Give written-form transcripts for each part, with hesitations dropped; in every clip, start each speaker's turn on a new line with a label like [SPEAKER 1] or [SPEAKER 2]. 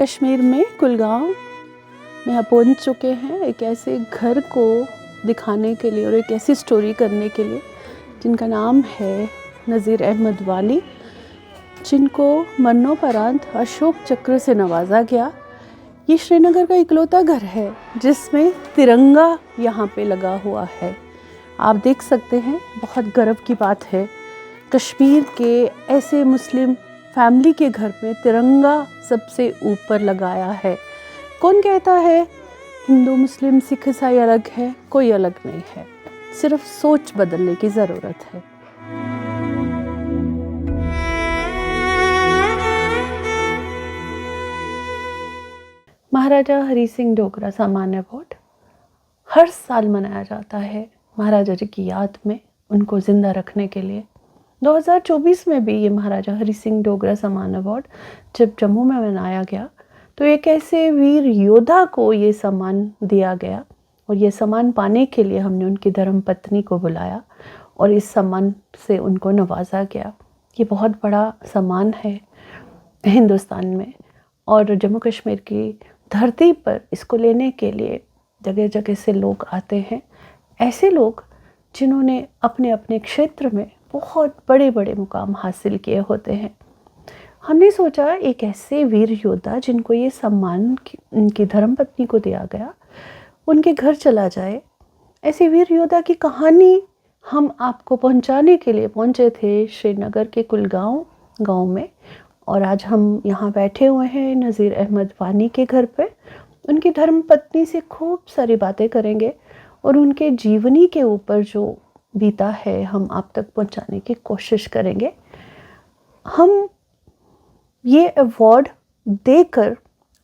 [SPEAKER 1] کشمیر میں کلگاؤں میں پہنچ چکے ہیں ایک ایسے گھر کو دکھانے کے لیے اور ایک ایسی سٹوری کرنے کے لیے جن کا نام ہے نذیر احمد وانی، جن کو مرنوپرانت اشوک چکر سے نوازا گیا۔ یہ شری نگر کا اکلوتا گھر ہے جس میں ترنگا یہاں پہ لگا ہوا ہے۔ آپ دیکھ سکتے ہیں، بہت گرو کی بات ہے کشمیر کے ایسے مسلم فیملی کے گھر میں ترنگا سب سے اوپر لگایا ہے۔ کون کہتا ہے ہندو مسلم سکھ عیسائی الگ ہے؟ کوئی الگ نہیں ہے، صرف سوچ بدلنے کی ضرورت ہے۔ مہاراجہ ہری سنگھ ڈوگرہ سمان ایوارڈ ہر سال منایا جاتا ہے مہاراجہ جی کی یاد میں، ان کو زندہ رکھنے کے لیے۔ 2024 میں بھی یہ مہاراجہ ہری سنگھ ڈوگرہ سمان ایوارڈ جب جموں میں منایا گیا تو ایک ایسے ویر یودھا کو یہ سمان دیا گیا، اور یہ سمان پانے کے لیے ہم نے ان کی دھرم پتنی کو بلایا اور اس سمان سے ان کو نوازا گیا۔ یہ بہت بڑا سمان ہے ہندوستان میں، اور جموں کشمیر کی دھرتی پر اس کو لینے کے لیے جگہ جگہ سے لوگ آتے ہیں، ایسے لوگ جنہوں نے اپنے اپنے کھیتر میں بہت بڑے بڑے مقام حاصل کیے ہوتے ہیں۔ ہم نے سوچا ایک ایسے ویر یودھا جن کو یہ سمان ان کی دھرم پتنی کو دیا گیا، ان کے گھر چلا جائے۔ ایسے ویر یودھا کی کہانی ہم آپ کو پہنچانے کے لیے پہنچے تھے شری نگر کے کلگاؤں گاؤں میں، اور آج ہم یہاں بیٹھے ہوئے ہیں نذیر احمد وانی کے گھر پہ۔ ان کی دھرم پتنی سے خوب ساری باتیں کریں گے اور ان کے جیونی کے اوپر جو بیتا ہے ہم آپ تک پہنچانے کی کوشش کریں گے۔ ہم یہ ایوارڈ دے کر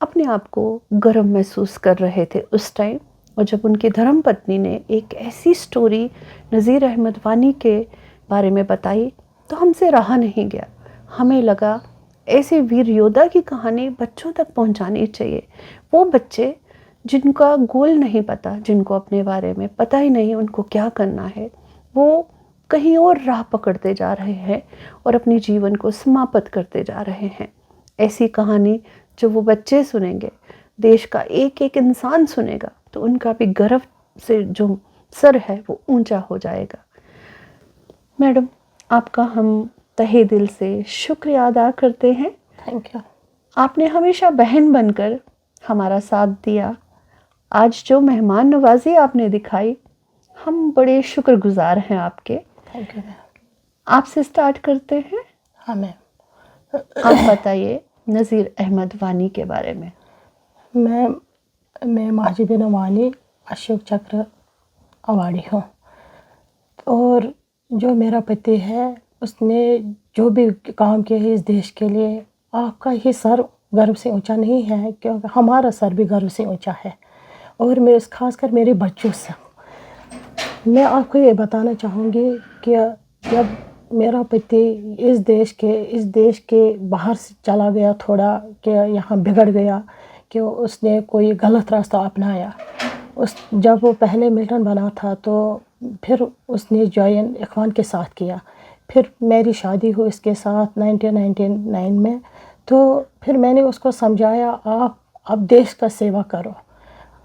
[SPEAKER 1] اپنے آپ کو گرو محسوس کر رہے تھے اس ٹائم، اور جب ان کی دھرم پتنی نے ایک ایسی سٹوری نذیر احمد وانی کے بارے میں بتائی تو ہم سے رہا نہیں گیا۔ ہمیں لگا ایسے ویر یودھا کی کہانی بچوں تک پہنچانی چاہیے۔ وہ بچے جن کا گول نہیں پتا، جن کو اپنے بارے میں پتہ ہی نہیں ان کو کیا کرنا ہے، وہ کہیں اور راہ پکڑتے جا رہے ہیں اور اپنی جیون کو سماپت کرتے جا رہے ہیں۔ ایسی کہانی جو وہ بچے سنیں گے، دیش کا ایک ایک انسان سنے گا، تو ان کا بھی گرو سے جو سر ہے وہ اونچا ہو جائے گا۔ میڈم، آپ کا ہم تہہ دل سے شکریہ ادا کرتے ہیں۔
[SPEAKER 2] Thank you.
[SPEAKER 1] آپ نے ہمیشہ بہن بن کر ہمارا ساتھ دیا۔ آج جو مہمان نوازی آپ نے دکھائی، ہم بڑے شکر گزار ہیں آپ کے۔
[SPEAKER 2] Thank you.
[SPEAKER 1] آپ سے سٹارٹ کرتے ہیں۔
[SPEAKER 2] ہاں میم،
[SPEAKER 1] آپ بتائیے نذیر احمد وانی کے بارے میں۔
[SPEAKER 2] میں مہاجبین وانی اشوک چکر ایوارڈی ہوں، اور جو میرا پتی ہے اس نے جو بھی کام کیا ہے اس دیش کے لیے، آپ کا ہی سر گرو سے اونچا نہیں ہے، کیونکہ ہمارا سر بھی گرو سے اونچا ہے، اور میں خاص کر میرے بچوں سے میں آپ کو یہ بتانا چاہوں گی کہ جب میرا پتی اس دیش کے باہر سے چلا گیا، تھوڑا کہ یہاں بگڑ گیا، کہ اس نے کوئی غلط راستہ اپنایا۔ جب وہ پہلے ملٹن بنا تھا تو پھر اس نے جوائن اخوان کے ساتھ کیا، پھر میری شادی ہوئی اس کے ساتھ 1999 میں، تو پھر میں نے اس کو سمجھایا آپ اب دیش کا سیوا کرو،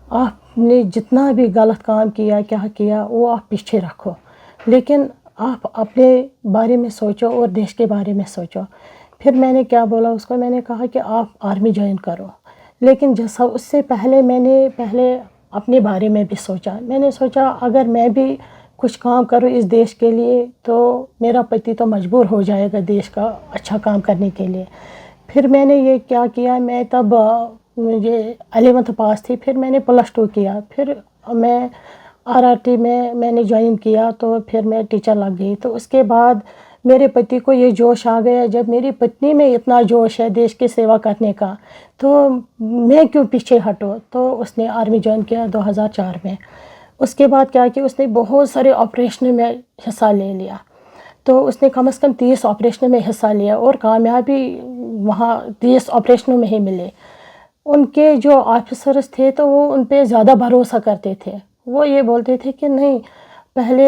[SPEAKER 2] آپ نے جتنا بھی غلط کام کیا کیا وہ آپ پیچھے رکھو، لیکن آپ اپنے بارے میں سوچو اور دیش کے بارے میں سوچو۔ پھر میں نے کیا بولا اس کو، میں نے کہا کہ آپ آرمی جوائن کرو، لیکن جیسا اس سے پہلے میں نے اپنے بارے میں بھی سوچا۔ میں نے سوچا اگر میں بھی کچھ کام کروں اس دیش کے لیے تو میرا پتی تو مجبور ہو جائے گا دیش کا اچھا کام کرنے کے لیے۔ پھر میں نے یہ کیا کیا، میں تب مجھے 11th پاس تھی، پھر میں نے +2 کیا، پھر میں RRT میں نے جوائن کیا، تو پھر میں ٹیچر لگ گئی۔ تو اس کے بعد میرے پتی کو یہ جوش آ گیا، جب میری پتنی میں اتنا جوش ہے دیش کی سیوا کرنے کا تو میں کیوں پیچھے ہٹوں، تو اس نے آرمی جوائن کیا 2004 میں۔ اس کے بعد کیا کہ اس نے بہت سارے آپریشنوں میں حصہ لے لیا، تو اس نے کم از کم 30 آپریشنوں میں حصہ لیا، اور کامیابی وہاں 30 آپریشنوں میں ہی ملے۔ ان کے جو آفیسرز تھے تو وہ ان پہ زیادہ بھروسہ کرتے تھے، وہ یہ بولتے تھے کہ نہیں پہلے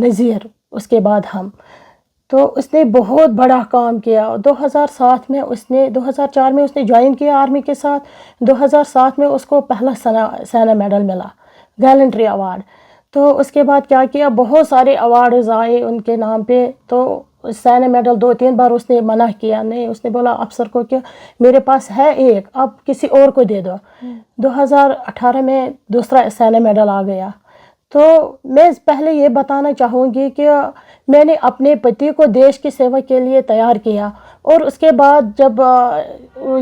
[SPEAKER 2] نذیر اس کے بعد ہم۔ تو اس نے بہت بڑا کام کیا. 2004 میں اس نے جوائن کیا آرمی کے ساتھ. 2007 میں اس کو پہلا سینا میڈل ملا, گیلنٹری ایوارڈ. تو اس کے بعد کیا کیا, بہت سارے ایوارڈز آئے ان کے نام پہ. تو سینا میڈل 2-3 بار اس نے منع کیا, نہیں, اس نے بولا افسر کو کہ میرے پاس ہے ایک, اب کسی اور کو دے دو. 2018 میں دوسرا سینا میڈل آ گیا. تو میں پہلے یہ بتانا چاہوں گی کہ میں نے اپنے پتی کو دیش کی سیوا کے لیے تیار کیا, اور اس کے بعد جب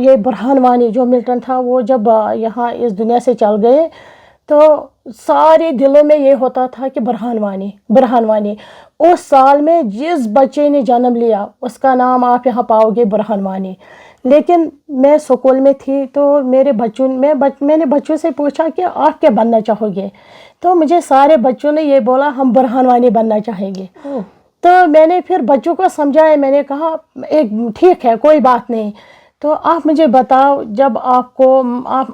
[SPEAKER 2] یہ برہان وانی جو ملٹن تھا وہ جب یہاں اس دنیا سے چل گئے, تو سارے دلوں میں یہ ہوتا تھا کہ برہان وانی. اس سال میں جس بچے نے جنم لیا اس کا نام آپ یہاں پاؤ گے, برہان وانی. لیکن میں اسکول میں تھی تو میں نے بچوں سے پوچھا کہ آپ کیا بننا چاہو گے, تو مجھے سارے بچوں نے یہ بولا ہم برہان وانی بننا چاہیں گے. تو میں نے پھر بچوں کو سمجھایا, میں نے کہا ایک ٹھیک ہے کوئی بات نہیں, تو آپ مجھے بتاؤ جب آپ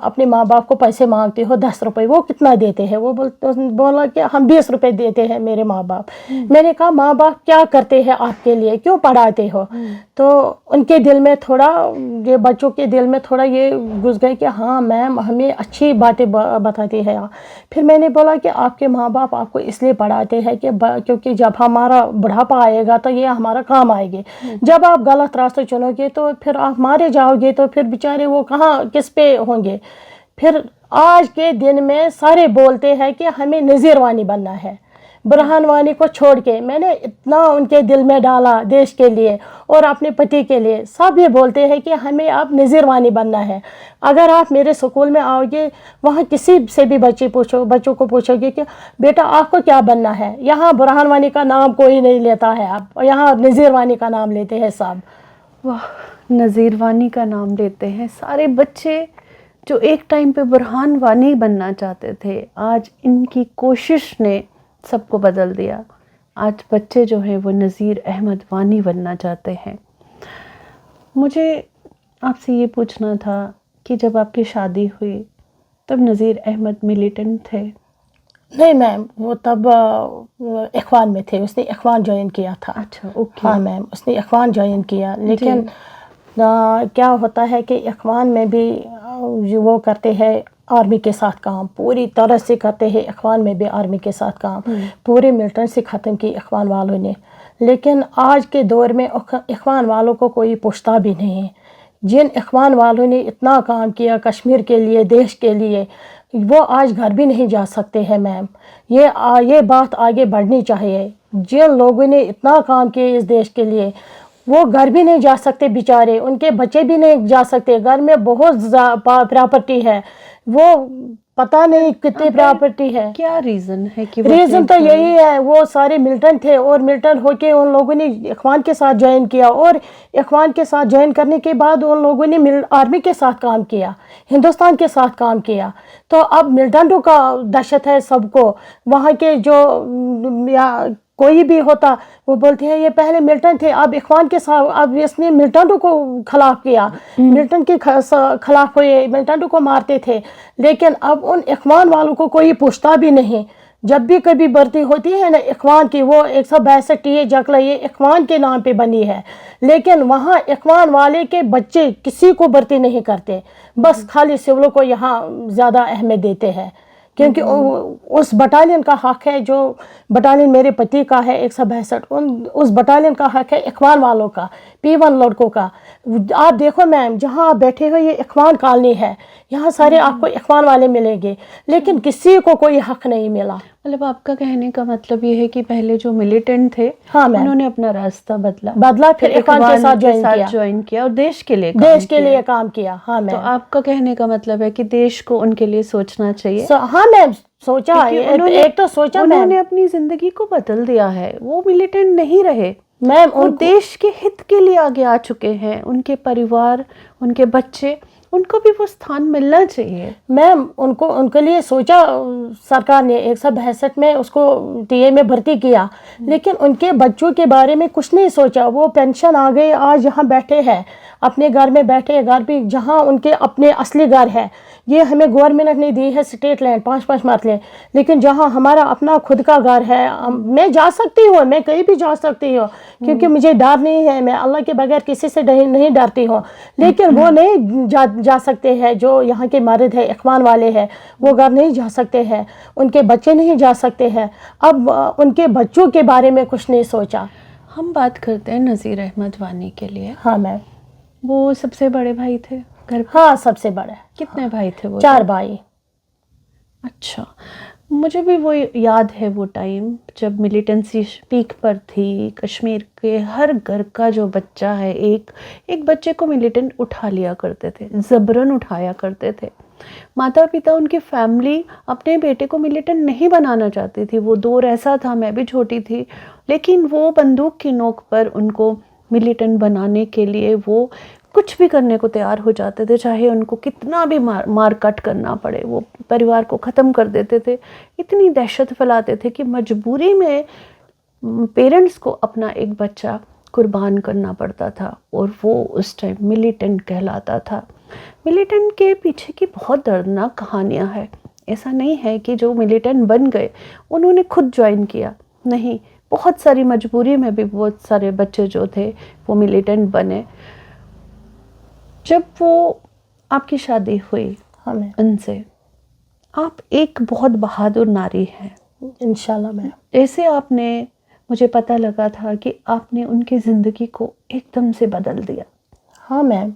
[SPEAKER 2] اپنے ماں باپ کو پیسے مانگتے ہو 10 روپے, وہ کتنا دیتے ہیں؟ وہ بولا کہ ہم 20 روپے دیتے ہیں میرے ماں باپ. میں نے کہا ماں باپ کیا کرتے ہیں آپ کے لیے, کیوں پڑھاتے ہو؟ تو ان کے دل میں تھوڑا, یہ بچوں کے دل میں تھوڑا یہ گھس گئے کہ ہاں میم ہمیں اچھی باتیں بتاتی ہے. پھر میں نے بولا کہ آپ کے ماں باپ آپ کو اس لیے پڑھاتے ہیں کہ کیونکہ جب ہمارا بڑھاپا آئے گا تو یہ ہمارا کام آئے گی. جب آپ غلط راستہ چنو گے تو پھر آپ مارے جاؤ گے, تو پھر بیچارے وہ کہاں کس پہ ہوں گے. پھر آج کے دن میں سارے بولتے ہیں کہ ہمیں نذیر وانی بننا ہے, برہان وانی کو چھوڑ کے. میں نے اتنا ان کے دل میں ڈالا دیش کے لیے اور اپنے پتی کے لیے, سب یہ بولتے ہیں کہ ہمیں اب نذیر وانی بننا ہے. اگر آپ میرے اسکول میں آؤ گے, وہاں کسی سے بھی بچوں کو پوچھو گے کہ بیٹا آپ کو کیا بننا ہے, یہاں برہان وانی کا نام کوئی نہیں لیتا ہے, اب یہاں نذیر وانی کا نام لیتے ہیں سب.
[SPEAKER 1] واہ, نذیر وانی کا نام لیتے ہیں سارے بچے جو ایک ٹائم پہ برہان وانی بننا چاہتے تھے. آج ان کی کوشش نے سب کو بدل دیا. آج بچے جو ہیں وہ نذیر احمد وانی بننا چاہتے ہیں. مجھے آپ سے یہ پوچھنا تھا کہ جب آپ کی شادی ہوئی تب نذیر احمد ملیٹنٹ تھے؟
[SPEAKER 2] نہیں میم, وہ تب اخوان میں تھے, اس نے اخوان جوائن کیا تھا.
[SPEAKER 1] اچھا اوکے.
[SPEAKER 2] ہاں میم, اس نے اخوان جوائن کیا. لیکن کیا ہوتا ہے کہ اخوان میں بھی وہ کرتے ہیں آرمی کے ساتھ کام, پوری طرح سے کرتے ہیں اخوان میں بھی آرمی کے ساتھ کام. پورے ملٹن سے ختم کی اخوان والوں نے. لیکن آج کے دور میں اخوان والوں کو کوئی پوچھتا بھی نہیں. جن اخوان والوں نے اتنا کام کیا کشمیر کے لیے, دیش کے لیے, وہ آج گھر بھی نہیں جا سکتے ہیں میم. یہ بات آگے بڑھنی چاہیے. جن لوگوں نے اتنا کام کیا اس دیش کے لیے, وہ گھر بھی نہیں جا سکتے بیچارے, ان کے بچے بھی نہیں جا سکتے. گھر میں بہت پراپرٹی ہے, وہ پتہ نہیں کتنی پراپرٹی ہے.
[SPEAKER 1] کیا ریزن ہے کہ
[SPEAKER 2] ریزن تو یہی ہے, وہ سارے ملٹن تھے اور ملٹن ہو کے ان لوگوں نے اخوان کے ساتھ جوائن کیا, اور اخوان کے ساتھ جوائن کرنے کے بعد ان لوگوں نے آرمی کے ساتھ کام کیا, ہندوستان کے ساتھ کام کیا. تو اب ملٹنٹوں کا دہشت ہے سب کو. وہاں کے جو کوئی بھی ہوتا وہ بولتے ہیں یہ پہلے ملٹن تھے, اب اخوان کے ساتھ, اب اس نے ملٹنٹوں کو خلاف کیا, ملٹن کے خلاف ہوئے, ملٹنٹوں کو مارتے تھے. لیکن اب ان اخوان والوں کو کوئی پوچھتا بھی نہیں. جب بھی کبھی بھرتی ہوتی ہے نا اخوان کی, وہ 162 ٹی جکلا یہ اخوان کے نام پہ بنی ہے, لیکن وہاں اخوان والے کے بچے کسی کو بھرتی نہیں کرتے, بس خالی سولوں کو یہاں زیادہ اہمیت دیتے ہیں. کیونکہ اس بٹالین کا حق ہے, جو بٹالین میرے پتی کا ہے 162, اس بٹالین کا حق ہے اخوان والوں کا, P1 لڑکوں کا. آپ دیکھو میم, جہاں آپ بیٹھے ہو یہ اخوان کالونی ہے, یہاں سارے آپ کو اخوان والے ملیں گے, لیکن کسی کو کوئی حق نہیں ملا.
[SPEAKER 1] مطلب آپ کا کہنے کا مطلب یہ ہے کہ پہلے جو ملیٹنٹ تھے
[SPEAKER 2] ہاں
[SPEAKER 1] انہوں نے اپنا راستہ بدلا,
[SPEAKER 2] پھر اخوان کے ساتھ جوائن
[SPEAKER 1] کیا اور دیش کے لیے
[SPEAKER 2] کام کیا. ہاں
[SPEAKER 1] تو آپ کا کہنے کا مطلب ہے کہ دیش کو ان کے لیے سوچنا چاہیے.
[SPEAKER 2] ہاں میم, سوچا, ایک تو سوچا,
[SPEAKER 1] انہوں نے اپنی زندگی کو بدل دیا ہے. وہ ملیٹنٹ نہیں رہے
[SPEAKER 2] میم,
[SPEAKER 1] وہ دیش کے ہت کے لیے آگے آ چکے ہیں. ان کے پریوار, ان کے بچے, ان کو بھی وہ ستھان ملنا چاہیے.
[SPEAKER 2] میم ان کے لیے سوچا سرکار نے, 162 میں اس کو ٹی اے میں بھرتی کیا, لیکن ان کے بچوں کے بارے میں کچھ نہیں سوچا. وہ پینشن آ گئی, آج یہاں بیٹھے ہیں. اپنے گھر میں بیٹھے, گھر بھی جہاں ان کے اپنے اصلی گھر ہے. یہ ہمیں گورنمنٹ نے دی ہے اسٹیٹ لینڈ 5 مرلے, لیکن جہاں ہمارا اپنا خود کا گھر ہے, میں جا سکتی ہوں, میں کہیں بھی جا سکتی ہوں کیونکہ مجھے ڈر نہیں ہے, میں اللہ کے بغیر کسی سے نہیں ڈرتی ہوں. لیکن وہ نہیں جا سکتے ہیں, جو یہاں کے مرد ہیں, اخوان والے ہیں, وہ گھر نہیں جا سکتے ہیں, ان کے بچے نہیں جا سکتے ہیں. اب ان کے بچوں کے بارے میں کچھ نہیں سوچا.
[SPEAKER 1] ہم بات کرتے ہیں نذیر احمد وانی کے لیے.
[SPEAKER 2] ہاں میم.
[SPEAKER 1] وہ سب سے بڑے بھائی تھے گھر پہ؟
[SPEAKER 2] ہاں سب سے بڑے.
[SPEAKER 1] کتنے بھائی تھے وہ؟
[SPEAKER 2] 4 بھائی.
[SPEAKER 1] اچھا, مجھے بھی وہ یاد ہے وہ ٹائم جب ملیٹنسی پیک پر تھی. کشمیر کے ہر گھر کا جو بچہ ہے, ایک بچے کو ملیٹنٹ اٹھا لیا کرتے تھے, زبرن اٹھایا کرتے تھے. ماتا پتا ان کی فیملی اپنے بیٹے کو ملیٹنٹ نہیں بنانا چاہتی تھی. وہ دور ایسا تھا, میں بھی چھوٹی تھی, لیکن وہ بندوق کی نوک پر ان کو ملیٹنٹ بنانے کے لیے وہ کچھ بھی کرنے کو تیار ہو جاتے تھے, چاہے ان کو کتنا بھی مار کٹ کرنا پڑے. وہ پریوار کو ختم کر دیتے تھے. اتنی دہشت پھیلاتے تھے کہ مجبوری میں پیرنٹس کو اپنا ایک بچہ قربان کرنا پڑتا تھا, اور وہ اس ٹائم ملیٹنٹ کہلاتا تھا. ملیٹنٹ کے پیچھے کی بہت دردناک کہانیاں ہیں. ایسا نہیں ہے کہ جو ملیٹنٹ بن گئے انہوں نے خود جوائن کیا, نہیں, بہت ساری مجبوری میں بھی بہت سارے بچے جو تھے وہ ملیٹنٹ بنے. جب وہ آپ کی شادی ہوئی ان سے, آپ ایک بہت بہادر ناری ہیں
[SPEAKER 2] انشاءاللہ میم.
[SPEAKER 1] جیسے آپ نے, مجھے پتہ لگا تھا کہ آپ نے ان کی زندگی کو ایک دم سے بدل دیا.
[SPEAKER 2] ہاں میم,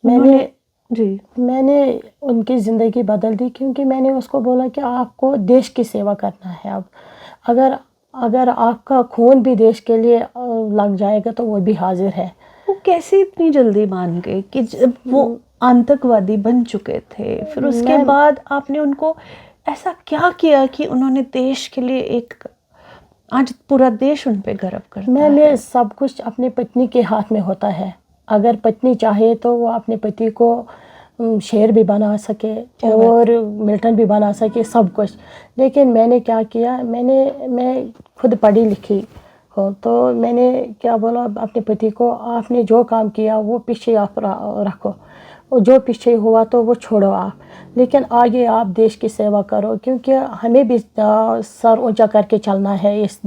[SPEAKER 2] میں نے ان کی زندگی بدل دی کیونکہ میں نے اس کو بولا کہ آپ کو دیش کی سیوا کرنا ہے. اب اگر آپ کا خون بھی دیش کے لیے لگ جائے گا تو وہ بھی حاضر ہے.
[SPEAKER 1] وہ کیسے اتنی جلدی مان گئے کہ جب وہ آتنکوادی بن چکے تھے, پھر اس کے بعد آپ نے ان کو ایسا کیا کیا کہ انہوں نے دیش کے لیے ایک, آج پورا دیش ان پہ گرو کرتا ہے.
[SPEAKER 2] میں سب کچھ اپنے پتنی کے ہاتھ میں ہوتا ہے. اگر پتنی چاہے تو وہ اپنے پتی کو شیر بھی بنا سکے اور ملٹن بھی بنا سکے, سب کچھ. لیکن میں نے کیا کیا, میں خود پڑھی لکھی ہوں, تو میں نے کیا بولا اپنے پتی کو, آپ نے جو کام کیا وہ پیچھے آپ رکھو, جو پیچھے ہوا تو وہ چھوڑو آپ, لیکن آگے آپ دیش کی سیوا کرو, کیونکہ ہمیں بھی سر اونچا کر کے چلنا ہے اس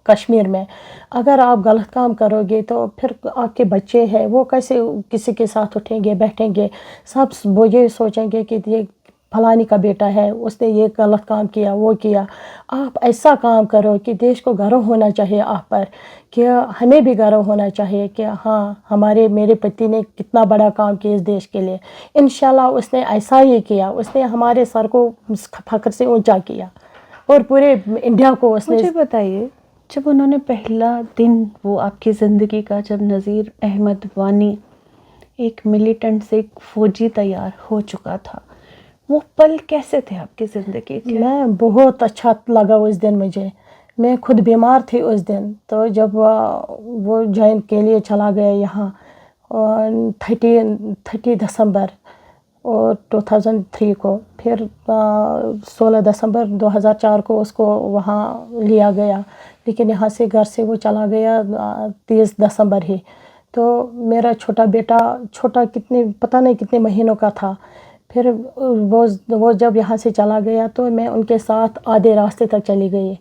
[SPEAKER 2] کشمیر میں. اگر آپ غلط کام کرو گے تو پھر آپ کے بچے ہیں وہ کیسے کسی کے ساتھ اٹھیں گے, بیٹھیں گے, سب وہ یہ سوچیں گے کہ یہ فلانی کا بیٹا ہے, اس نے یہ غلط کام کیا, وہ کیا. آپ ایسا کام کرو کہ دیش کو گرو ہونا چاہیے آپ پر, کہ ہمیں بھی گرو ہونا چاہیے کہ ہاں میرے پتی نے کتنا بڑا کام کیا اس دیش کے لیے. انشاءاللہ اس نے ایسا ہی کیا, اس نے ہمارے سر کو فخر سے اونچا کیا اور پورے انڈیا کو اس نے.
[SPEAKER 1] مجھے بتائیے, جب انہوں نے پہلا دن وہ آپ کی زندگی کا, جب نذیر احمد وانی ایک ملیٹنٹ سے ایک فوجی تیار ہو چکا تھا, وہ پل کیسے تھے آپ کی زندگی کے؟
[SPEAKER 2] میں بہت اچھا لگا اس دن مجھے. میں خود بیمار تھی اس دن, تو جب وہ جوائن کے لیے چلا گیا یہاں 30 دسمبر اور 2003 کو, پھر 16 دسمبر 2004 کو اس کو وہاں لیا گیا, لیکن یہاں سے گھر سے وہ چلا گیا 30 دسمبر ہی. تو میرا چھوٹا بیٹا پتہ نہیں کتنے مہینوں کا تھا. پھر وہ جب یہاں سے چلا گیا تو میں ان کے ساتھ آدھے راستے تک چلی گئی,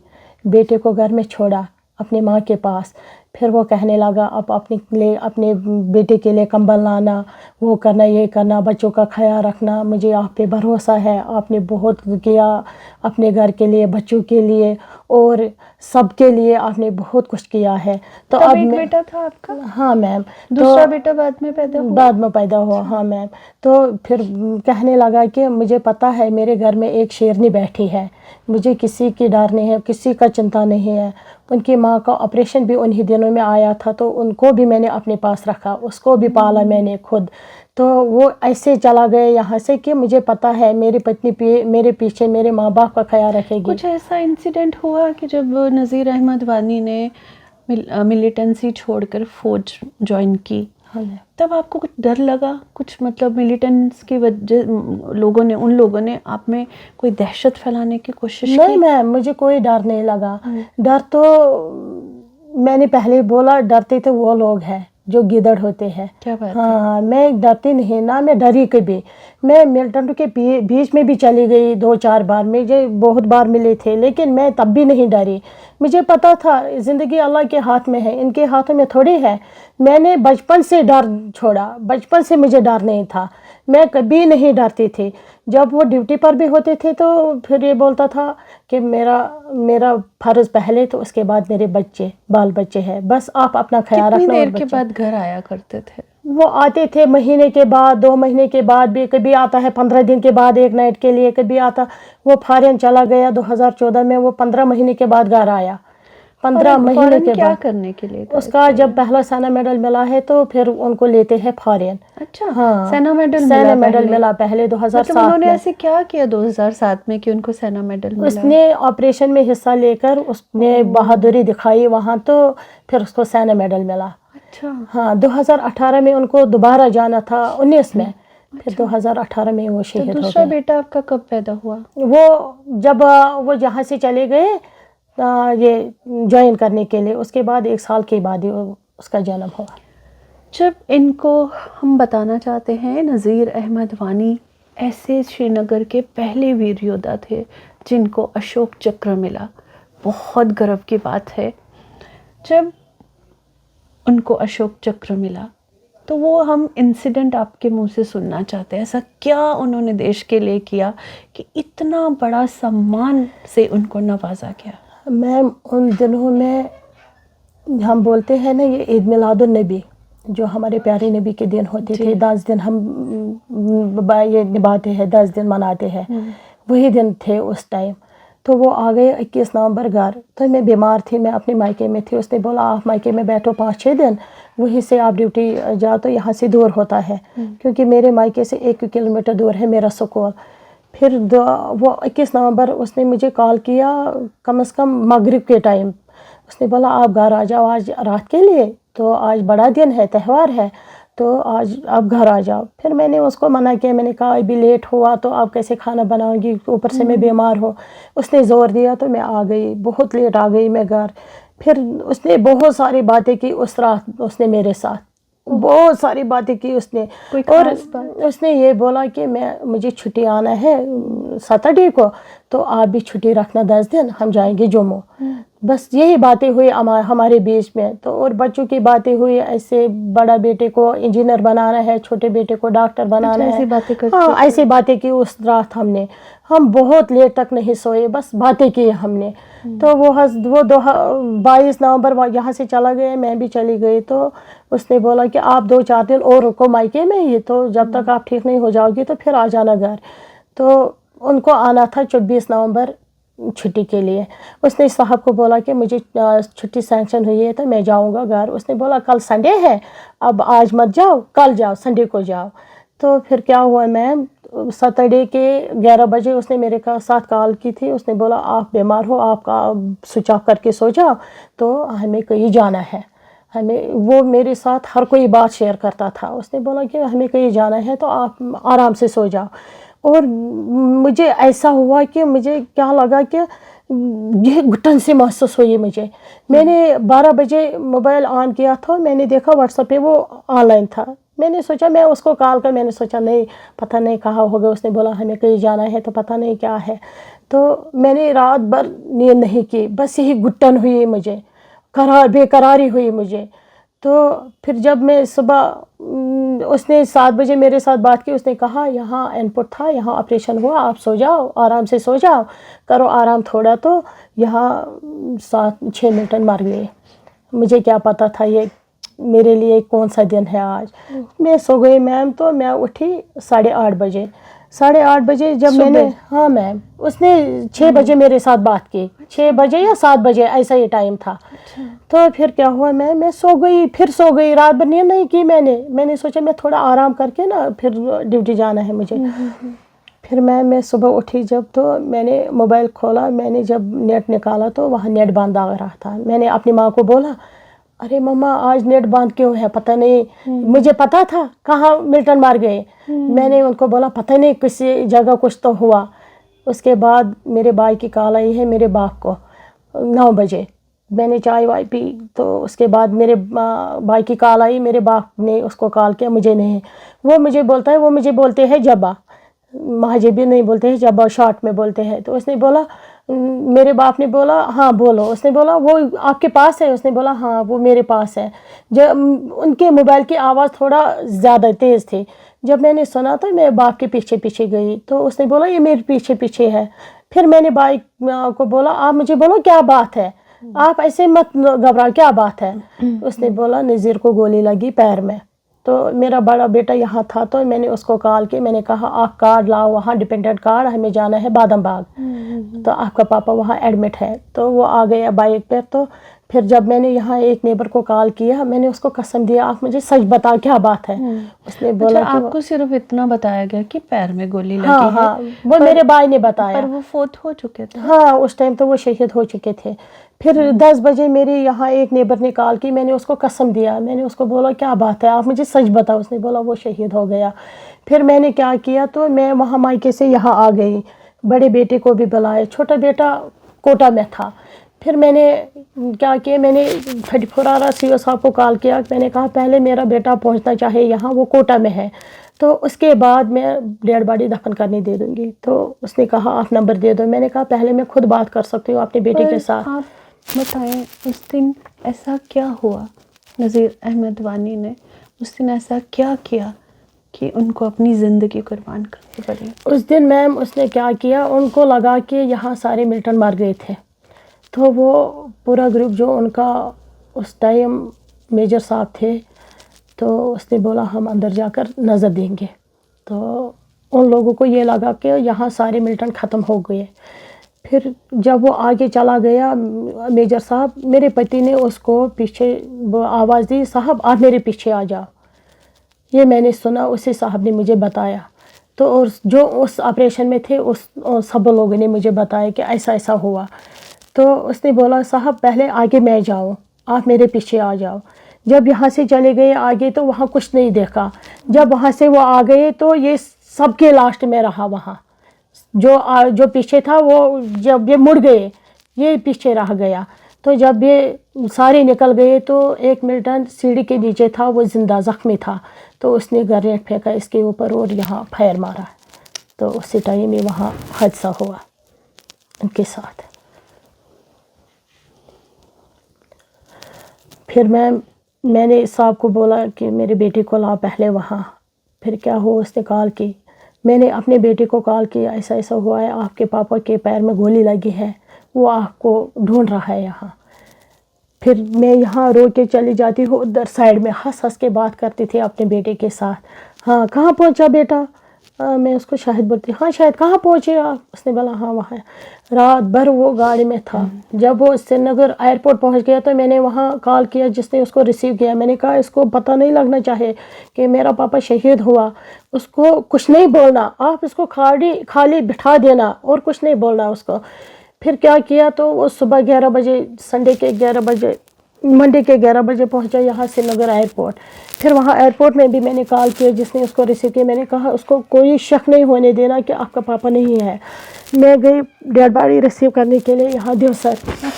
[SPEAKER 2] بیٹے کو گھر میں چھوڑا اپنی ماں کے پاس. پھر وہ کہنے لگا اب اپنے بیٹے کے لیے کمبل لانا, وہ کرنا, یہ کرنا, بچوں کا خیال رکھنا, مجھے آپ پہ بھروسہ ہے, آپ نے بہت کیا اپنے گھر کے لیے, بچوں کے لیے اور سب کے لیے, آپ نے بہت کچھ کیا ہے. تو اب
[SPEAKER 1] ایک بیٹا تھا آپ کا؟
[SPEAKER 2] ہاں میم.
[SPEAKER 1] دوسرا بیٹا بعد میں پیدا ہوا؟
[SPEAKER 2] ہاں میم. تو پھر کہنے لگا کہ مجھے پتہ ہے میرے گھر میں ایک شیرنی بیٹھی ہے, مجھے کسی کی ڈر نہیں ہے, کسی کا چنتا نہیں ہے. ان کی ماں کا آپریشن بھی انہی دنوں میں آیا تھا, تو ان کو بھی میں نے اپنے پاس رکھا, اس کو بھی پالا میں نے خود. تو وہ ایسے چلا گیا یہاں سے کہ مجھے پتہ ہے میری پتنی میرے پیچھے میرے ماں باپ کا خیال رکھے گی.
[SPEAKER 1] کچھ ایسا انسیڈنٹ ہوا کہ جب نذیر احمد وانی نے ملیٹنسی چھوڑ کر فوج جوائن کی, تب آپ کو کچھ ڈر لگا, کچھ مطلب ملیٹنٹس کی وجہ ان لوگوں نے آپ میں کوئی دہشت پھیلانے کی کوشش کی؟
[SPEAKER 2] نہیں میم, مجھے کوئی ڈر نہیں لگا. ڈر تو میں نے پہلے بولا, ڈرتے تھے وہ لوگ ہیں جو گیدڑ ہوتے ہیں.
[SPEAKER 1] کیا بات ہے.
[SPEAKER 2] ہاں میں ڈرتی نہیں نہ میں ڈری کبھی. میں ملٹن کے بیچ میں بھی چلی گئی 2-4 بار, مجھے بہت بار ملے تھے لیکن میں تب بھی نہیں ڈری. مجھے پتا تھا زندگی اللہ کے ہاتھ میں ہے, ان کے ہاتھوں میں تھوڑی ہے. میں نے بچپن سے ڈر چھوڑا, بچپن سے مجھے ڈر نہیں تھا, میں کبھی نہیں ڈرتی تھی. جب وہ ڈیوٹی پر بھی ہوتے تھے تو پھر یہ بولتا تھا کہ میرا فرض پہلے تو اس کے بعد میرے بال بچے ہیں, بس آپ اپنا خیال
[SPEAKER 1] کتنی
[SPEAKER 2] رکھنا.
[SPEAKER 1] دیر کے بعد گھر آیا کرتے تھے؟
[SPEAKER 2] وہ آتے تھے مہینے کے بعد, 2 مہینے کے بعد بھی, کبھی آتا ہے 15 دن کے بعد ایک نائٹ کے لیے, کبھی آتا. وہ فارن چلا گیا 2014 میں, وہ 15 مہینے کے بعد گھر آیا. 15 مہینے کے
[SPEAKER 1] کیا
[SPEAKER 2] بعد
[SPEAKER 1] کرنے کے لیے؟
[SPEAKER 2] اس کا جب پہلا سینا میڈل ملا ہے تو پھر ان کو لیتے ہیں فارن.
[SPEAKER 1] اچھا,
[SPEAKER 2] ہاں
[SPEAKER 1] سینا
[SPEAKER 2] میڈل ملا پہلے 2007
[SPEAKER 1] مطلب انہوں نے
[SPEAKER 2] میں.
[SPEAKER 1] ایسے کیا کیا 2007 میں کہ ان کو سینا میڈل ملا؟
[SPEAKER 2] اس نے آپریشن میں حصہ لے کر اس نے بہادری دکھائی وہاں, تو پھر اس کو سینا میڈل ملا.
[SPEAKER 1] اچھا.
[SPEAKER 2] ہاں 2018 میں ان کو دوبارہ جانا تھا, 19 میں, پھر 2018 میں وہ شہید ہو گئے.
[SPEAKER 1] دوسرا بیٹا آپ کا کب پیدا ہوا؟
[SPEAKER 2] وہ جب وہ جہاں سے چلے گئے یہ جوائن کرنے کے لیے, اس کے بعد 1 سال کے بعد ہی اس کا جنم ہوا.
[SPEAKER 1] جب ان کو ہم بتانا چاہتے ہیں, نذیر احمد وانی ایسے شری نگر کے پہلے ویر یودھا تھے جن کو اشوک چکر ملا. بہت گرو کی بات ہے. جب ان کو اشوک چکر ملا تو وہ ہم انسیڈنٹ آپ کے منہ سے سننا چاہتے ہیں. ایسا کیا انہوں نے دیش کے لیے کیا کہ اتنا بڑا سمان سے ان کو نوازا گیا؟
[SPEAKER 2] میم ان دنوں میں ہم بولتے ہیں نا یہ عید میلاد النبی, جو ہمارے پیارے نبی کے دن ہوتے تھے, 10 دن ہم یہ نبھاتے ہیں, 10 دن مناتے ہیں, وہی دن تھے اس ٹائم. تو وہ آ گئے 21 نومبر گھر. تو میں بیمار تھی, میں اپنے مائکے میں تھی. اس نے بولا آپ مائکے میں بیٹھو 5-6 دن, وہیں سے آپ ڈیوٹی جاؤ. تو یہاں سے دور ہوتا ہے کیونکہ میرے مائکے سے 1 کلومیٹر دور ہے میرا سکول. پھر وہ 21 نومبر اس نے مجھے کال کیا کم از کم مغرب کے ٹائم. اس نے بولا آپ گھر آ جاؤ آج رات کے لیے, تو آج بڑا دن ہے, تہوار ہے, تو آج آپ گھر آ جاؤ. پھر میں نے اس کو منع کیا, میں نے کہا ابھی لیٹ ہوا تو آپ کیسے کھانا بناؤں گی, اوپر سے میں بیمار ہوں. اس نے زور دیا تو میں آ گئی, بہت لیٹ آ گئی میں گھر. پھر اس نے بہت ساری باتیں کی اس رات, اس نے میرے ساتھ بہت ساری باتیں کی اس نے. اور اس نے یہ بولا کہ مجھے چھٹی آنا ہے سیٹرڈے کو, تو آپ بھی چھٹی رکھنا 10 دن, ہم جائیں گے جموں. بس یہی باتیں ہوئی ہمارے بیچ میں. تو اور بچوں کی باتیں ہوئی, ایسے بڑا بیٹے کو انجینئر بنانا ہے, چھوٹے بیٹے کو ڈاکٹر بنانا ہے. ہاں ایسی باتیں کی اس رات ہم بہت لیٹ تک نہیں سوئے, بس باتیں کی ہم نے. تو وہ 22 نومبر یہاں سے چلا گیا, میں بھی چلی گئی. تو اس نے بولا کہ آپ 2-4 دن اور رکو مائکے میں, یہ تو جب تک آپ ٹھیک نہیں ہو جاؤ گی تو پھر آ جانا گھر. تو ان کو آنا تھا 24 نومبر چھٹی کے لیے. اس نے صاحب کو بولا کہ مجھے چھٹی سینکشن ہوئی ہے تو میں جاؤں گا گھر. اس نے بولا کل سنڈے ہے, اب آج مت جاؤ, کل جاؤ, سنڈے کو جاؤ. تو پھر کیا ہوا میم, سیٹرڈے کے 11 بجے اس نے میرے ساتھ کال کی تھی. اس نے بولا آپ بیمار ہو, آپ کا سوئچ آف کر کے سو جاؤ, تو ہمیں کہیں جانا ہے. وہ میرے ساتھ ہر کوئی بات شیئر کرتا تھا. اس نے بولا کہ ہمیں کہیں جانا ہے تو آپ آرام سے سو جاؤ. اور مجھے ایسا ہوا کہ مجھے کیا لگا کہ یہ گھٹن سے محسوس ہوئی مجھے. میں نے 12 بجے موبائل آن کیا تھا, میں نے دیکھا واٹس ایپ پہ وہ آن لائن تھا. میں نے سوچا میں اس کو کال کر, میں نے سوچا نہیں پتہ نہیں کہاں ہوگا. اس نے بولا ہمیں کہیں جانا ہے تو پتہ نہیں کیا ہے. تو میں نے رات بھر نیند نہیں کی, بس یہی گھٹن ہوئی مجھے, بے قراری ہوئی مجھے. تو پھر جب میں صبح, اس نے 7 بجے میرے ساتھ بات کی. اس نے کہا یہاں ان پٹ تھا, یہاں آپریشن ہوا, آپ سو جاؤ, آرام سے سو جاؤ, کرو آرام تھوڑا. تو یہاں 7-6 منٹ مر گئے. مجھے کیا پتہ تھا یہ میرے لیے کون سا دن ہے آج. میں سو گئی میم. تو میں اٹھی 8:30 بجے. 8:30 بجے جب میں نے, ہاں میم, اس نے 6 بجے میرے ساتھ بات کی, 6 بجے یا 7 بجے ایسا یہ ٹائم تھا. تو پھر کیا ہوا میں سو گئی, پھر سو گئی. رات بھر نیند نہیں کی میں نے سوچا میں تھوڑا آرام کر کے نا پھر ڈیوٹی جانا ہے مجھے. پھر میں صبح اٹھی جب, تو میں نے موبائل کھولا, میں نے جب نیٹ نکالا تو وہاں نیٹ بند آ رہا تھا. میں نے اپنی ماں کو بولا ارے مما آج نیٹ بند کیوں ہے, پتہ نہیں. مجھے پتہ تھا کہاں ملٹن مار گئے. میں نے ان کو بولا پتہ نہیں کسی جگہ کچھ تو ہوا. اس کے بعد میرے بھائی کی کال آئی ہے میرے باپ کو 9 بجے. میں نے چائے وائے پی. تو اس کے بعد میرے بھائی کی کال آئی, میرے باپ نے اس کو کال کیا, مجھے نہیں. وہ مجھے بولتا ہے, وہ مجھے بولتے ہیں جبا, مہاجبی نہیں بولتے ہیں, جبا شارٹ میں بولتے ہیں. تو اس نے بولا, میرے باپ نے بولا ہاں بولو. اس نے بولا وہ آپ کے پاس ہے؟ اس نے بولا ہاں وہ میرے پاس ہے. جب ان کے موبائل کی آواز تھوڑا زیادہ تیز تھی, جب میں نے سنا تو میں باپ کے پیچھے پیچھے گئی. تو اس نے بولا یہ میرے پیچھے پیچھے ہے. پھر میں نے بھائی کو بولا آپ مجھے بولو کیا بات ہے, آپ ایسے مت گھبراؤ, کیا بات ہے؟ اس نے بولا نذیر کو گولی لگی پیر میں. تو میرا بڑا بیٹا یہاں تھا, تو میں نے اس کو کال کی, میں نے کہا آپ کارڈ لاؤ وہاں, ڈپینڈنٹ کارڈ, ہمیں جانا ہے بادام باغ, تو آپ کا پاپا وہاں ایڈمٹ ہے. تو وہ آ گیا بائک پر. تو پھر جب میں نے یہاں ایک نیبر کو کال کیا, میں نے اس کو قسم دیا آپ مجھے سچ بتاؤ کیا بات ہے. اس نے بولا
[SPEAKER 1] اچھا, آپ کو صرف اتنا بتایا گیا کہ پیر میں گولی لگی
[SPEAKER 2] ہاں
[SPEAKER 1] ہے.
[SPEAKER 2] ہاں وہ میرے بھائی نے بتایا.
[SPEAKER 1] پر وہ فوت ہو چکے تھے.
[SPEAKER 2] ہاں اس ٹائم تو وہ شہید ہو چکے تھے. پھر 10 بجے میری یہاں ایک نیبر نے کال کی, میں نے اس کو قسم دیا, میں نے اس کو بولا کیا بات ہے آپ مجھے سچ بتاؤ. اس نے بولا وہ شہید ہو گیا. پھر میں نے کیا کیا, تو میں وہاں مائکے سے یہاں آ گئی, بڑے بیٹے کو بھی بلایا, چھوٹا بیٹا کوٹا میں تھا. پھر میں نے کیا کیا, میں نے 34 آر سی او صاحب کو کال کیا, میں نے کہا پہلے میرا بیٹا پہنچنا چاہے یہاں, وہ کوٹا میں ہے, تو اس کے بعد میں ڈیڈ باڈی دفن کرنے دے دوں گی. تو اس نے کہا آپ نمبر دے دو. میں نے کہا پہلے میں خود بات کر سکتی ہوں اپنے بیٹے کے ساتھ.
[SPEAKER 1] آپ بتائیں اس دن ایسا کیا ہوا, نذیر احمد وانی نے اس دن ایسا کیا کیا کہ ان کو اپنی زندگی قربان کرنی پڑی؟
[SPEAKER 2] اس دن میم اس نے کیا کیا, ان کو لگا کہ یہاں سارے ملٹن مر گئے تھے, تو وہ پورا گروپ جو ان کا اس ٹائم میجر صاحب تھے, تو اس نے بولا ہم اندر جا کر نظر دیں گے. تو ان لوگوں کو یہ لگا کہ یہاں سارے ملٹن ختم ہو گئے. پھر جب وہ آگے چلا گیا میجر صاحب, میرے پتی نے اس کو پیچھے آواز دی, صاحب آپ میرے پیچھے آ جاؤ. یہ میں نے سنا, اسی صاحب نے مجھے بتایا. تو اور جو اس آپریشن میں تھے اس سب لوگوں نے مجھے بتایا کہ ایسا ایسا ہوا. تو اس نے بولا صاحب پہلے آگے میں جاؤں, آپ میرے پیچھے آ جاؤ. جب یہاں سے چلے گئے آگے تو وہاں کچھ نہیں دیکھا. جب وہاں سے وہ آ گئے تو یہ سب کے لاسٹ میں رہا وہاں. جو پیچھے تھا وہ جب یہ مڑ گئے یہ پیچھے رہ گیا. تو جب یہ سارے نکل گئے تو ایک ملٹن سیڑھی کے نیچے تھا, وہ زندہ زخمی تھا. تو اس نے گرینیڈ پھینکا اس کے اوپر اور یہاں فائر مارا. تو اسی ٹائم میں وہاں حادثہ ہوا ان کے ساتھ. پھر میں نے صاحب کو بولا کہ میرے بیٹے کو لا پہلے وہاں. پھر کیا ہوا, اس نے کال کی, میں نے اپنے بیٹے کو کال کیا, ایسا ایسا ہوا ہے, آپ کے پاپا کے پیر میں گولی لگی ہے, وہ آپ کو ڈھونڈ رہا ہے یہاں. پھر میں یہاں رو کے چلی جاتی ہوں ادھر سائڈ میں, ہنس ہنس کے بات کرتی تھی اپنے بیٹے کے ساتھ. ہاں کہاں پہنچا بیٹا, میں اس کو شاہد بولتی, ہاں شاہد کہاں پہنچے آپ؟ اس نے بولا ہاں وہاں. رات بھر وہ گاڑی میں تھا. جب وہ سری نگر ایئرپورٹ پہنچ گیا تو میں نے وہاں کال کیا, جس نے اس کو ریسیو کیا. میں نے کہا اس کو پتہ نہیں لگنا چاہے کہ میرا پاپا شہید ہوا, اس کو کچھ نہیں بولنا, آپ اس کو خالی بٹھا دینا اور کچھ نہیں بولنا اس کو. پھر کیا کیا, تو وہ صبح 11 بجے سنڈے کے 11 بجے منڈے کے 11 بجے پہنچا یہاں سری نگر ایئرپورٹ. پھر وہاں ایئرپورٹ میں بھی میں نے کال کیا, جس نے اس کو ریسیو کیا. میں نے کہا اس کو کوئی شک نہیں ہونے دینا کہ آپ کا پاپا نہیں ہے. میں گئی ڈیڈ باڈی ریسیو کرنے کے لیے یہاں دیوسر.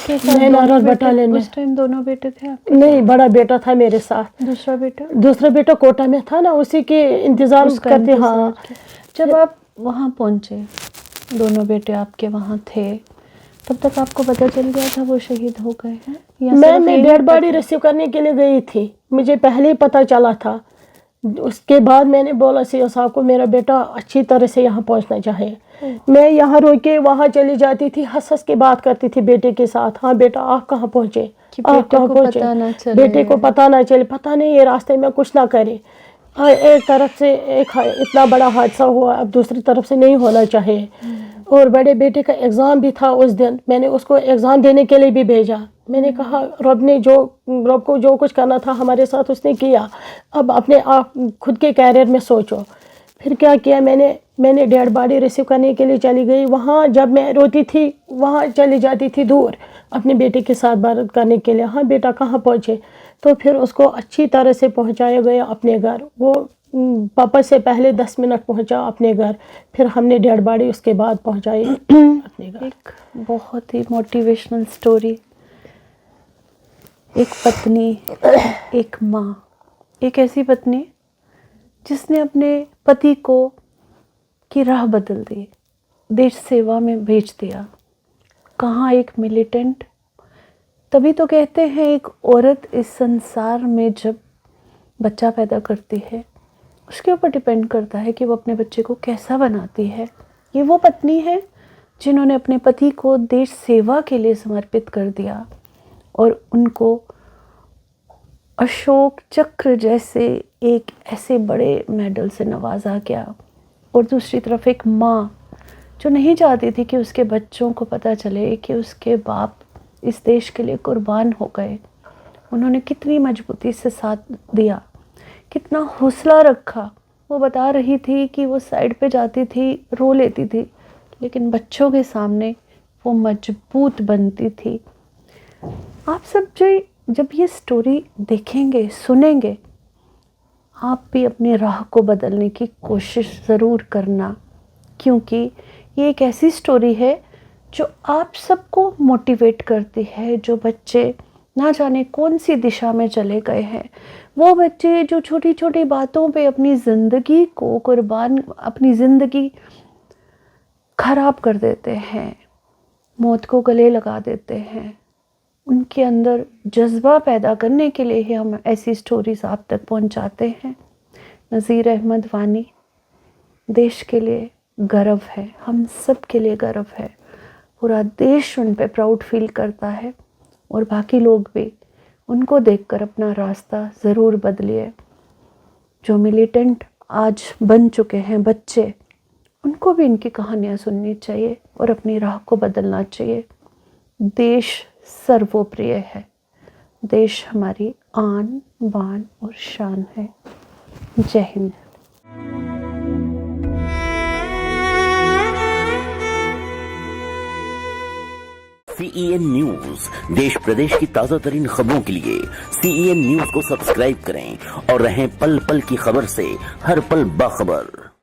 [SPEAKER 2] میں نارال بٹالین میں.
[SPEAKER 1] اس ٹائم دونوں بیٹے تھے آپ کے؟
[SPEAKER 2] نہیں, بڑا بیٹا تھا میرے ساتھ.
[SPEAKER 1] دوسرا بیٹا
[SPEAKER 2] کوٹا میں تھا نا, اسی کے انتظار کرتے. ہاں
[SPEAKER 1] جب آپ وہاں پہنچے, دونوں بیٹے آپ کے وہاں تھے, تب تک آپ کو پتہ چل گیا تھا وہ شہید ہو گئے ہیں؟
[SPEAKER 2] میں ڈیڈ باڈی ریسیو کرنے کے لیے گئی تھی, مجھے پہلے ہی پتہ چلا تھا. اس کے بعد میں نے بولا سی او صاحب کو میرا بیٹا اچھی طرح سے یہاں پہنچنا چاہے. میں یہاں رو کے وہاں چلی جاتی تھی, ہنس ہنس کے بات کرتی تھی بیٹے کے ساتھ. ہاں بیٹا آپ کہاں پہنچے, آپ کہاں پہنچے, بیٹے کو پتہ نہ چلے, پتہ نہیں یہ راستے میں کچھ نہ کرے. ایک طرف سے ایک اتنا بڑا حادثہ ہوا, اب دوسری طرف سے نہیں ہونا چاہیے. اور بڑے بیٹے کا ایگزام بھی تھا اس دن, میں نے اس کو ایگزام دینے کے لیے بھی بھیجا. میں نے کہا رب کو جو کچھ کرنا تھا ہمارے ساتھ اس نے کیا, اب اپنے آپ خود کے کیریئر میں سوچو. پھر کیا کیا, میں نے ڈیڈ باڈی ریسیو کرنے کے لیے چلی گئی. وہاں جب میں روتی تھی وہاں چلی جاتی تھی دور اپنے بیٹے کے ساتھ بات کرنے کے لیے. ہاں بیٹا کہاں پہنچے, تو پھر اس کو اچھی طرح سے پہنچایا گیا اپنے گھر. وہ پاپا سے پہلے 10 منٹ پہنچا اپنے گھر, پھر ہم نے ڈیڈ باڈی اس کے بعد پہنچائی اپنے گھر.
[SPEAKER 1] ایک بہت ہی موٹیویشنل سٹوری. ایک پتنی، ایک ماں، ایک ایسی پتنی جس نے اپنے پتی کو کی راہ بدل دی، دیش سیوا میں بھیج دیا. کہاں ایک ملیٹنٹ. تبھی تو کہتے ہیں ایک عورت اس سنسار میں جب بچہ پیدا کرتی ہے اس کے اوپر ڈیپینڈ کرتا ہے کہ وہ اپنے بچے کو کیسا بناتی ہے. یہ وہ پتنی ہے جنہوں نے اپنے پتی کو دیش سیوا کے لیے سمرپت کر دیا اور ان کو اشوک چکر جیسے ایک ایسے بڑے میڈل سے نوازا گیا. اور دوسری طرف ایک ماں جو نہیں چاہتی تھی کہ اس کے بچوں کو پتہ چلے کہ اس کے باپ اس دیش کے لیے قربان ہو گئے. انہوں نے کتنی مضبوطی سے ساتھ دیا، کتنا حوصلہ رکھا. وہ بتا رہی تھی کہ وہ سائڈ پہ جاتی تھی، رو لیتی تھی، لیکن بچوں کے سامنے وہ مضبوط بنتی تھی. آپ سب جب یہ سٹوری دیکھیں گے، سنیں گے، آپ بھی اپنی راہ کو بدلنے کی کوشش ضرور کرنا، کیونکہ یہ ایک ایسی سٹوری ہے جو آپ سب کو موٹیویٹ کرتی ہے. جو بچے نہ جانے کون سی دشا میں چلے گئے ہیں، وہ بچے جو چھوٹی چھوٹی باتوں پہ اپنی زندگی کو اپنی زندگی خراب کر دیتے ہیں، موت کو گلے لگا دیتے ہیں، ان کے اندر جذبہ پیدا کرنے کے لیے ہی ہم ایسی سٹوریز آپ تک پہنچاتے ہیں. نذیر احمد وانی دیش کے لیے گرو ہے، ہم سب کے لیے گرو ہے. پورا دیش ان پہ پراؤڈ فیل کرتا ہے اور باقی لوگ بھی ان کو دیکھ کر اپنا راستہ ضرور بدلیے. جو ملیٹنٹ آج بن چکے ہیں بچے، ان کو بھی ان کی کہانیاں سننی چاہیے اور اپنی راہ کو بدلنا چاہیے. دیش سرووپریہ ہے، دیش ہماری آن بان اور شان ہے. جے ہند.
[SPEAKER 3] CEN نیوز دیش پردیش کی تازہ ترین خبروں کے لیے CEN نیوز کو سبسکرائب کریں اور رہیں پل پل کی خبر سے ہر پل باخبر.